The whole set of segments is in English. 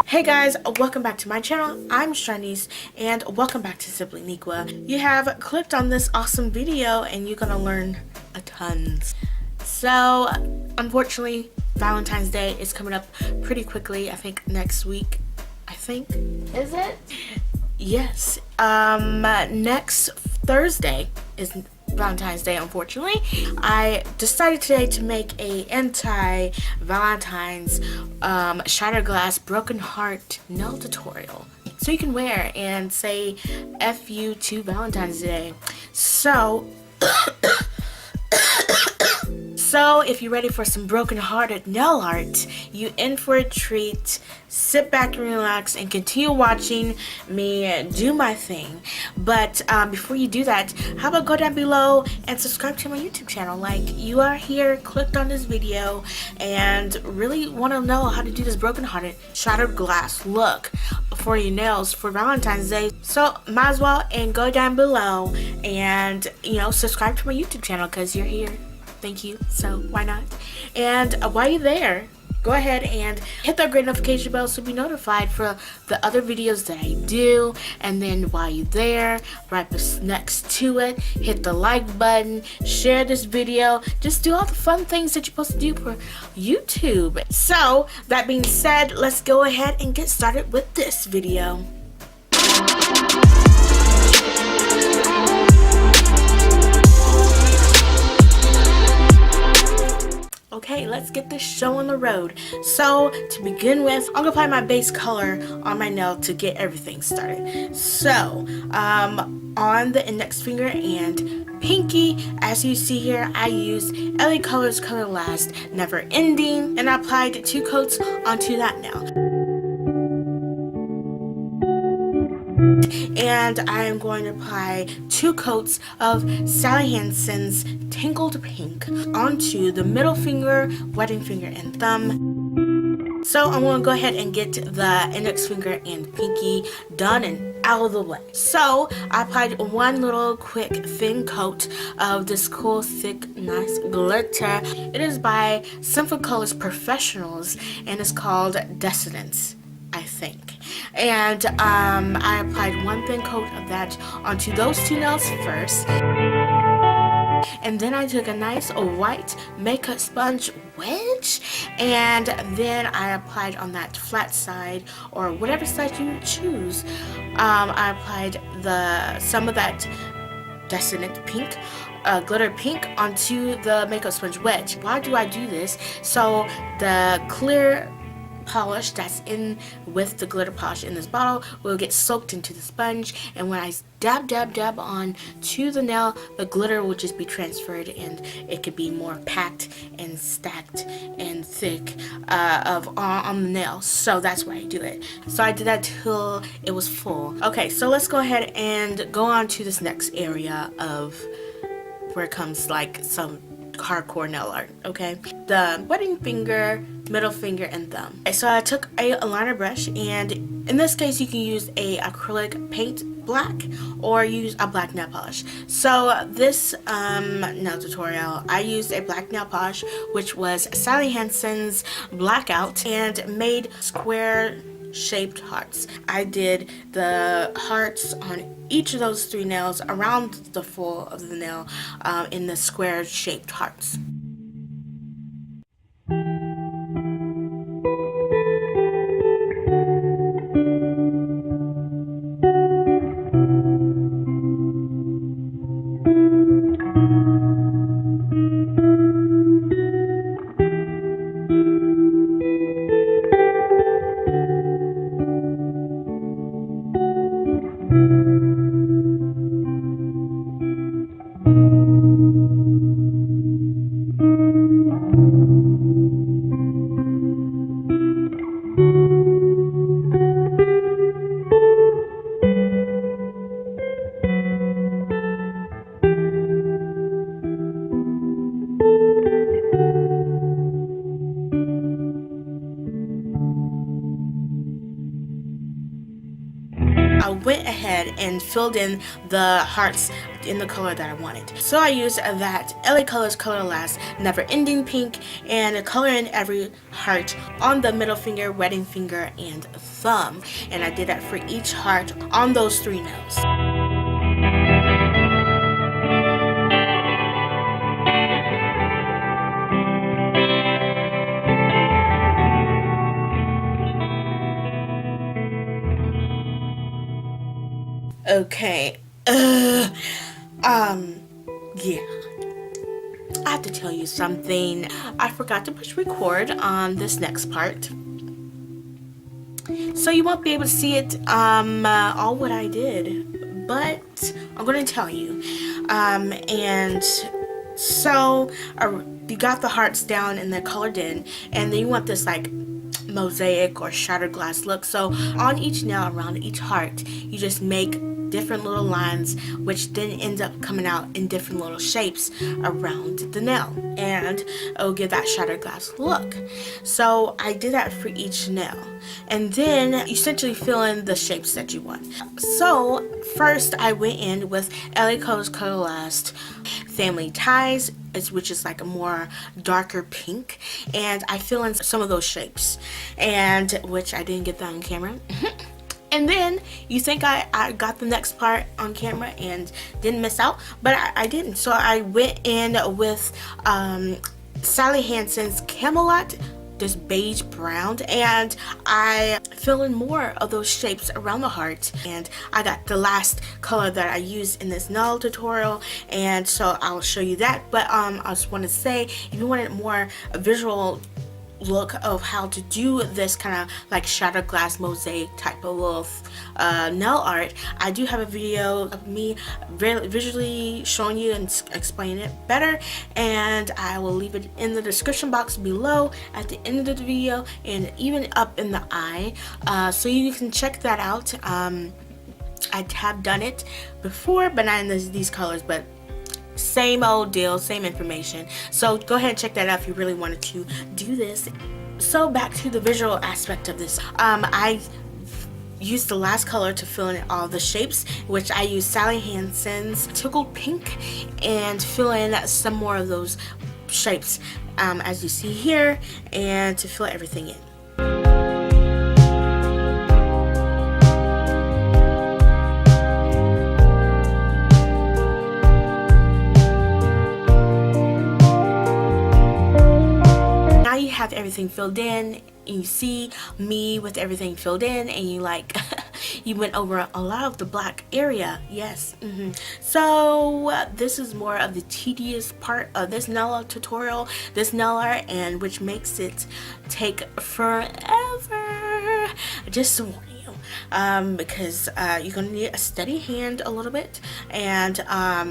Hey guys, welcome back to my channel. I'm Shanice and welcome back to Simply Niqua. You have clicked on this awesome video and you're gonna learn a tons. So unfortunately Valentine's Day is coming up pretty quickly. I think next week. Is it? Yes. Next Thursday is Valentine's Day. Unfortunately, I decided today to make a anti-Valentine's shattered glass broken heart nail tutorial so you can wear and say F you to Valentine's Day. So if you're ready for some broken-hearted nail art, you in for a treat. Sit back and relax and continue watching me do my thing. But before you do that, how about go down below and subscribe to my YouTube channel? Like, you are here, clicked on this video, and really want to know how to do this broken-hearted shattered glass look for your nails for Valentine's Day. So might as well and go down below and, you know, subscribe to my YouTube channel because you're here. Thank you, so why not? And while you're there, go ahead and hit that great notification bell so be notified for the other videos that I do. And then while you're there, right next to it, hit the like button, share this video, just do all the fun things that you're supposed to do for YouTube. So that being said, let's go ahead and get started with this video. Okay, let's get this show on the road. So to begin with, I'm gonna apply my base color on my nail to get everything started. So on the index finger and pinky, as you see here, I used LA Colors Color Last Never Ending, and I applied 2 coats onto that nail. And I am going to apply 2 coats of Sally Hansen's Tickled Pink onto the middle finger, wedding finger, and thumb. So I'm going to go ahead and get the index finger and pinky done and out of the way. So I applied 1 little quick thin coat of this cool, thick, nice glitter. It is by SINFULCOLORS Professionals and it's called Decadent, I think. And I applied 1 thin coat of that onto those 2 nails first. And then I took a nice white makeup sponge wedge, and then I applied on that flat side or whatever side you choose. I applied some of that Decadent pink, glitter pink onto the makeup sponge wedge. Why do I do this? So the clear polish that's in with the glitter polish in this bottle will get soaked into the sponge, and when I dab on to the nail, the glitter will just be transferred and it could be more packed and stacked and thick on the nail. So that's why I do it. So I did that till it was full. Okay, so let's go ahead and go on to this next area of where it comes like some hardcore nail art. Okay, the wedding finger, middle finger, and thumb. Okay, so I took a liner brush, and in this case you can use a acrylic paint black or use a black nail polish. So this nail tutorial I used a black nail polish, which was Sally Hansen's Blackout, and made square shaped hearts. I did the hearts on each of those 3 nails around the full of the nail in the square shaped hearts. ahead and filled in the hearts in the color that I wanted. So I used that LA Colors Color Last Never Ending Pink and color in every heart on the middle finger, wedding finger, and thumb. And I did that for each heart on those 3 nails. Okay, yeah. I have to tell you something. I forgot to push record on this next part, so you won't be able to see it, all what I did, but I'm gonna tell you. And so you got the hearts down and they're colored in, and then you want this like mosaic or shattered glass look. So on each nail around each heart, you just make different little lines, which then ends up coming out in different little shapes around the nail, and it'll give that shattered glass look. So I did that for each nail, and then you essentially fill in the shapes that you want. So first I went in with LA Colors Color Last Family Ties, which is like a more darker pink, and I fill in some of those shapes, and which I didn't get that on camera. And then you think I got the next part on camera and didn't miss out, but I didn't. So I went in with Sally Hansen's Camel-ot, this beige brown, and I fill in more of those shapes around the heart. And I got the last color that I used in this nail tutorial, and so I'll show you that. But I just want to say, if you wanted more visual look of how to do this kind of like shattered glass mosaic type of little nail art, I do have a video of me visually showing you and explaining it better, and I will leave it in the description box below at the end of the video and even up in the eye, so you can check that out. I have done it before, but not in these colors, but same old deal, same information. So go ahead and check that out if you really wanted to do this. So back to the visual aspect of this. I used the last color to fill in all the shapes, which I used Sally Hansen's Tickled Pink, and fill in some more of those shapes as you see here, and to fill everything in. Have everything filled in, and you see me with everything filled in, and you like you went over a lot of the black area. Yes. So this is more of the tedious part of this nail art tutorial, this nail art, and which makes it take forever. Just to warn you, because you're gonna need a steady hand a little bit, and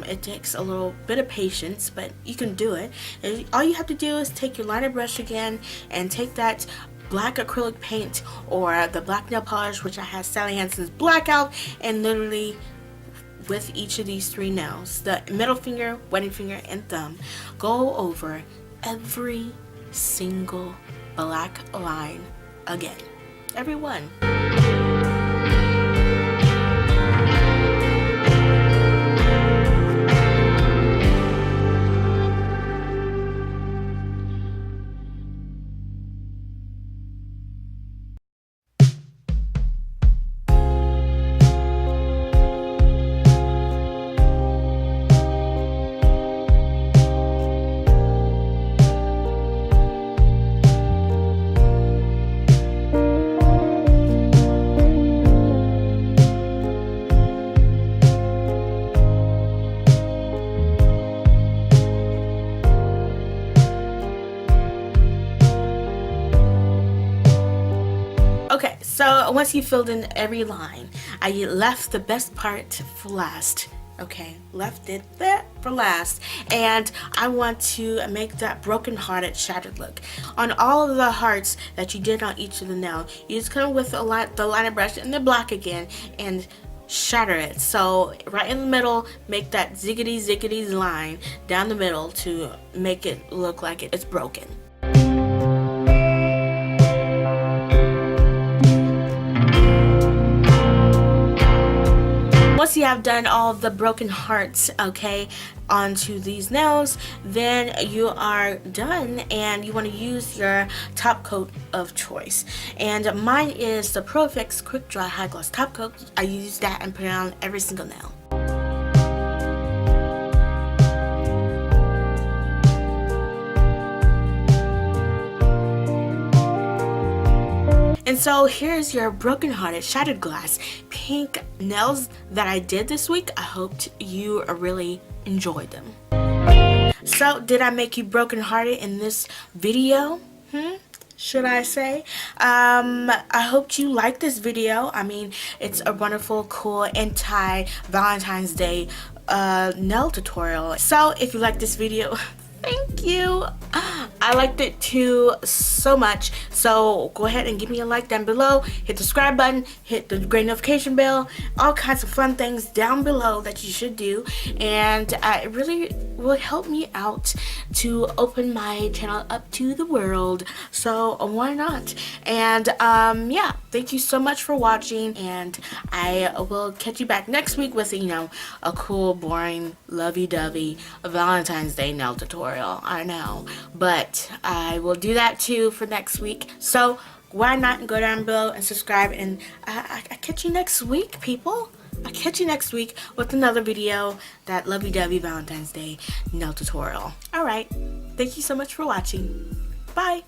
it takes a little bit of patience, but you can do it. And all you have to do is take your liner brush again and take that black acrylic paint or the black nail polish, which I have Sally Hansen's Blackout, and literally with each of these 3 nails, the middle finger, wedding finger, and thumb, go over every single black line again. Every one. Okay, so once you filled in every line, I left the best part for last. Okay, left it there for last, and I want to make that broken-hearted shattered look on all of the hearts that you did on each of the nails. You just come with the liner brush and the black again and shatter it. So right in the middle, make that ziggity line down the middle to make it look like it's broken. you have done all the broken hearts, okay, onto these nails, then you are done and you want to use your top coat of choice. And mine is the Pro Effects Quick Dry High Gloss Top Coat. I use that and put it on every single nail. And so here's your broken hearted shattered glass pink nails that I did this week. I hoped you really enjoyed them. So did I make you broken hearted in this video? Should I say? I hope you like this video. I mean, it's a wonderful, cool, anti-Valentine's Day nail tutorial. So if you like this video, thank you. I liked it too so much. So go ahead and give me a like down below. Hit the subscribe button. Hit the great notification bell. All kinds of fun things down below that you should do. And it really will help me out to open my channel up to the world. So why not? And yeah, thank you so much for watching. And I will catch you back next week with, you know, a cool, boring, lovey-dovey Valentine's Day nail tutorial. I know, but I will do that too for next week. So why not go down below and subscribe, and I catch you next week, people. I'll catch you next week with another video, that lovey-dovey Valentine's Day nail tutorial. Alright, thank you so much for watching. Bye.